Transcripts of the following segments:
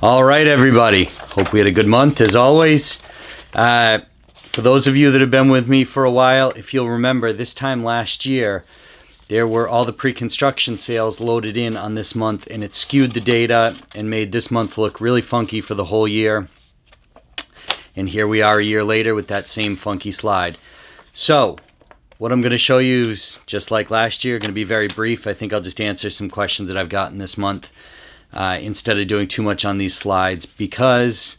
All right, everybody. Hope we had a good month, as always. For those of you that have been with me for a while, if you'll remember, this time last year, there were all the pre-construction sales loaded in on this month, and it skewed the data and made this month look really funky for the whole year. And here we are a year later with that same funky slide. So what I'm going to show you is just like last year, going to be very brief. I think I'll just answer some questions that I've gotten this month instead of doing too much on these slides, because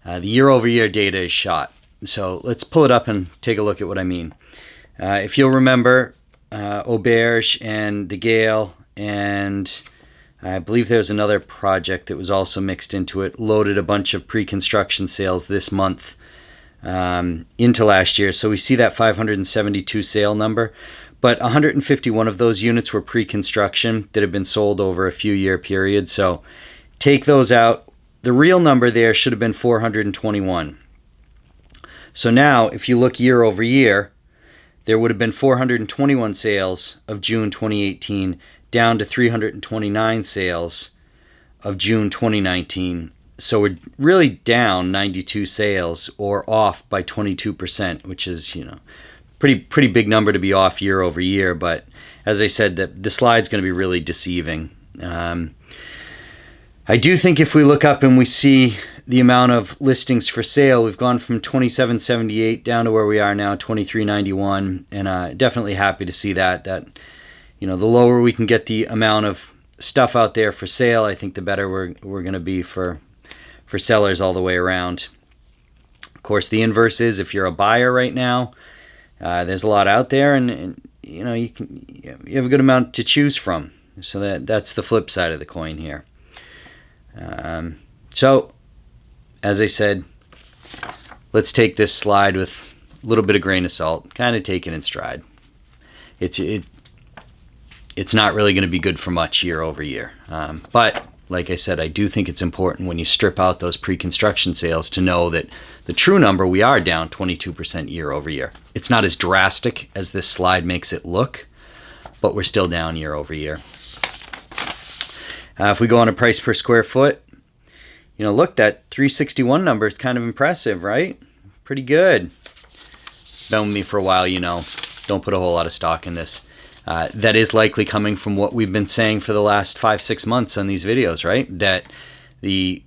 the year-over-year data is shot. So let's pull it up and take a look at what I mean. If you'll remember, Auberge and the Gale, and I believe there's another project that was also mixed into it, loaded a bunch of pre-construction sales this month into last year. So we see that 572 sale number, but 151 of those units were pre-construction that have been sold over a few year period. So take those out. The real number there should have been 421. So now if you look year over year, there would have been 421 sales of June 2018 down to 329 sales of June 2019. So we're really down 92 sales, or off by 22%, which is, pretty big number to be off year over year. But as I said, the slide's going to be really deceiving. I do think if we look up and we see the amount of listings for sale, we've gone from 2778 down to where we are now, 2391, and definitely happy to see that the lower we can get the amount of stuff out there for sale, I think the better we're going to be for sellers all the way around. Of course, the inverse is if you're a buyer right now, there's a lot out there, and you have a good amount to choose from. So that's the flip side of the coin here. So as I said, let's take this slide with a little bit of grain of salt, kind of take it in stride. It's not really going to be good for much year over year. But like I said, I do think it's important when you strip out those pre-construction sales to know that the true number, we are down 22% year over year. It's not as drastic as this slide makes it look, but we're still down year over year. If we go on a price per square foot, look, that 361 number is kind of impressive, right? Pretty good. Been with me for a while, don't put a whole lot of stock in this. That is likely coming from what we've been saying for the last 5-6 months on these videos, right? That the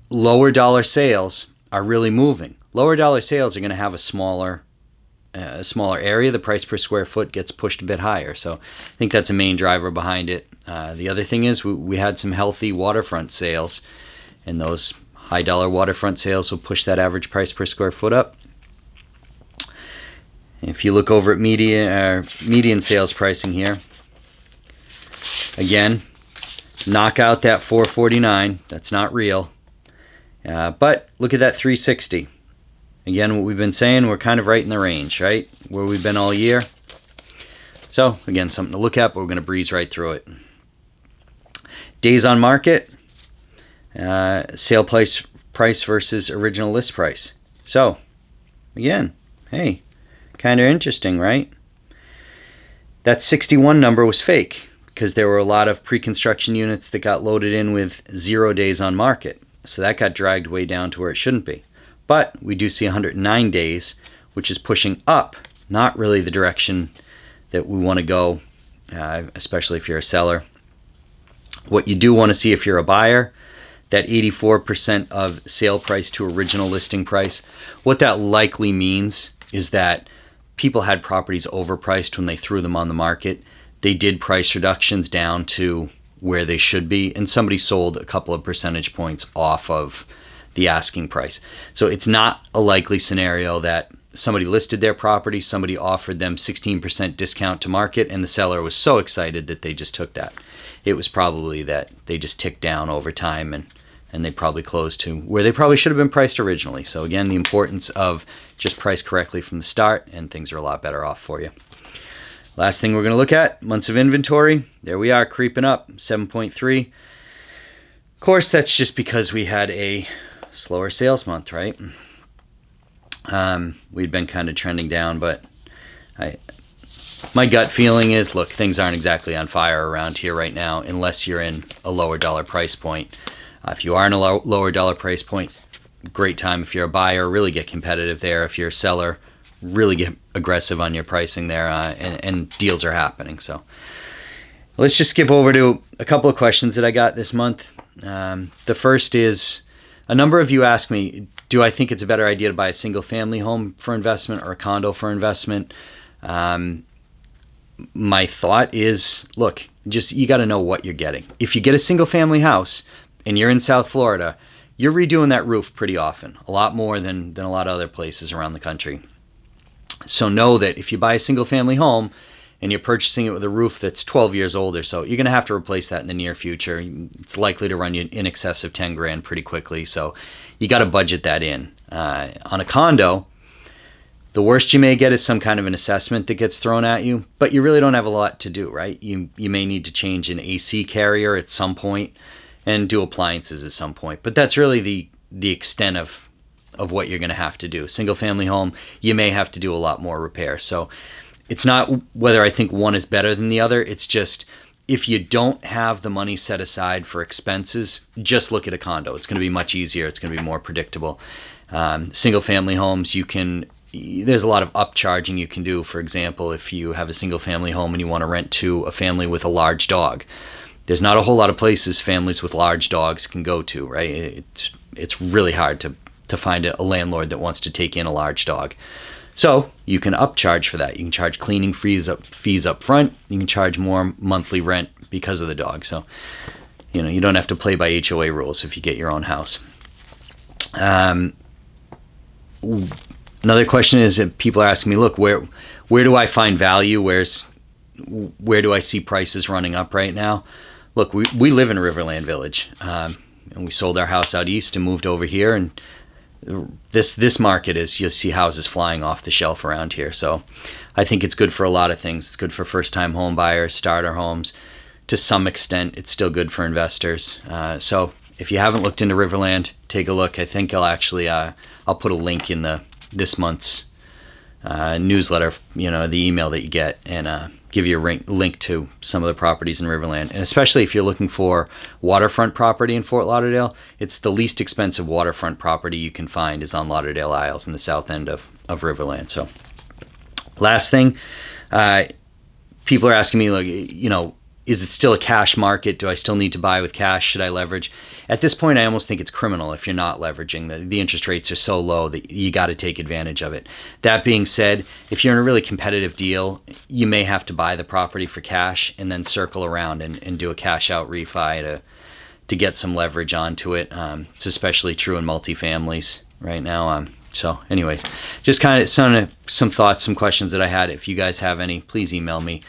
lower dollar sales are really moving. Lower dollar sales are going to have a smaller area. The price per square foot gets pushed a bit higher. So I think that's a main driver behind it. The other thing is we had some healthy waterfront sales, and those high dollar waterfront sales will push that average price per square foot up. If you look over at median sales pricing here, again, knock out that 449. That's not real. But look at that 360. Again, what we've been saying, we're kind of right in the range, right? Where we've been all year. So again, something to look at, but we're going to breeze right through it. Days on market, sale price versus original list price. So again, hey, kind of interesting, right? That 61 number was fake because there were a lot of pre-construction units that got loaded in with 0 days on market. So that got dragged way down to where it shouldn't be. But we do see 109 days, which is pushing up, not really the direction that we want to go, especially if you're a seller. What you do want to see if you're a buyer, that 84% of sale price to original listing price. What that likely means is that people had properties overpriced when they threw them on the market. They did price reductions down to where they should be, and somebody sold a couple of percentage points off of the asking price. So it's not a likely scenario that somebody listed their property, somebody offered them 16% discount to market, and the seller was so excited that they just took that. It was probably that they just ticked down over time, and they probably closed to where they probably should have been priced originally. So again, the importance of just price correctly from the start, and things are a lot better off for you. Last thing we're going to look at, months of inventory. There we are, creeping up, 7.3. Of course, that's just because we had a slower sales month, right? We'd been kind of trending down, but my gut feeling is, look, things aren't exactly on fire around here right now unless you're in a lower dollar price point. If you are in a lower dollar price point, great time. If you're a buyer, really get competitive there. If you're a seller, really get aggressive on your pricing there, and deals are happening. So let's just skip over to a couple of questions that I got this month. The first is, a number of you ask me, do I think it's a better idea to buy a single family home for investment or a condo for investment? My thought is, look, just you got to know what you're getting. If you get a single family house and you're in South Florida, you're redoing that roof pretty often, a lot more than a lot of other places around the country. So know that if you buy a single family home and you're purchasing it with a roof that's 12 years old or so, you're going to have to replace that in the near future. It's likely to run you in excess of 10 grand pretty quickly. So you got to budget that in. On a condo, the worst you may get is some kind of an assessment that gets thrown at you, but you really don't have a lot to do, right? You may need to change an AC carrier at some point and do appliances at some point. But that's really the extent of what you're going to have to do. Single family home, you may have to do a lot more repair. So it's not whether I think one is better than the other. It's just, if you don't have the money set aside for expenses, just look at a condo. It's going to be much easier. It's going to be more predictable. Single family homes, there's a lot of upcharging you can do. For example, if you have a single family home and you want to rent to a family with a large dog, there's not a whole lot of places families with large dogs can go to, right? It's really hard to find a landlord that wants to take in a large dog. So you can upcharge for that. You can charge cleaning fees up front. You can charge more monthly rent because of the dog. So, you don't have to play by HOA rules if you get your own house. Another question is that people are asking me, look, where do I find value? Where do I see prices running up right now? Look, we live in Riverland Village, and we sold our house out east and moved over here, and this market is, you'll see houses flying off the shelf around here. So I think it's good for a lot of things. It's good for first-time home buyers, starter homes. To some extent, it's still good for investors. So if you haven't looked into Riverland, take a look. I think I'll put a link in this month's newsletter, the email that you get, and give you a link to some of the properties in Riverland. And especially if you're looking for waterfront property in Fort Lauderdale, it's the least expensive waterfront property you can find is on Lauderdale Isles in the south end of Riverland. So last thing, people are asking me, like, is it still a cash market? Do I still need to buy with cash? Should I leverage? At this point, I almost think it's criminal if you're not leveraging. The interest rates are so low that you got to take advantage of it. That being said, if you're in a really competitive deal, you may have to buy the property for cash and then circle around and do a cash out refi to get some leverage onto it. It's especially true in multifamilies right now. So anyways, just kind of some thoughts, some questions that I had. If you guys have any, please email me.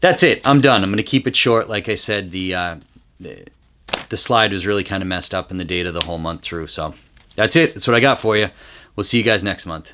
That's it. I'm done. I'm going to keep it short. Like I said, the slide was really kind of messed up in the data the whole month through. So that's it. That's what I got for you. We'll see you guys next month.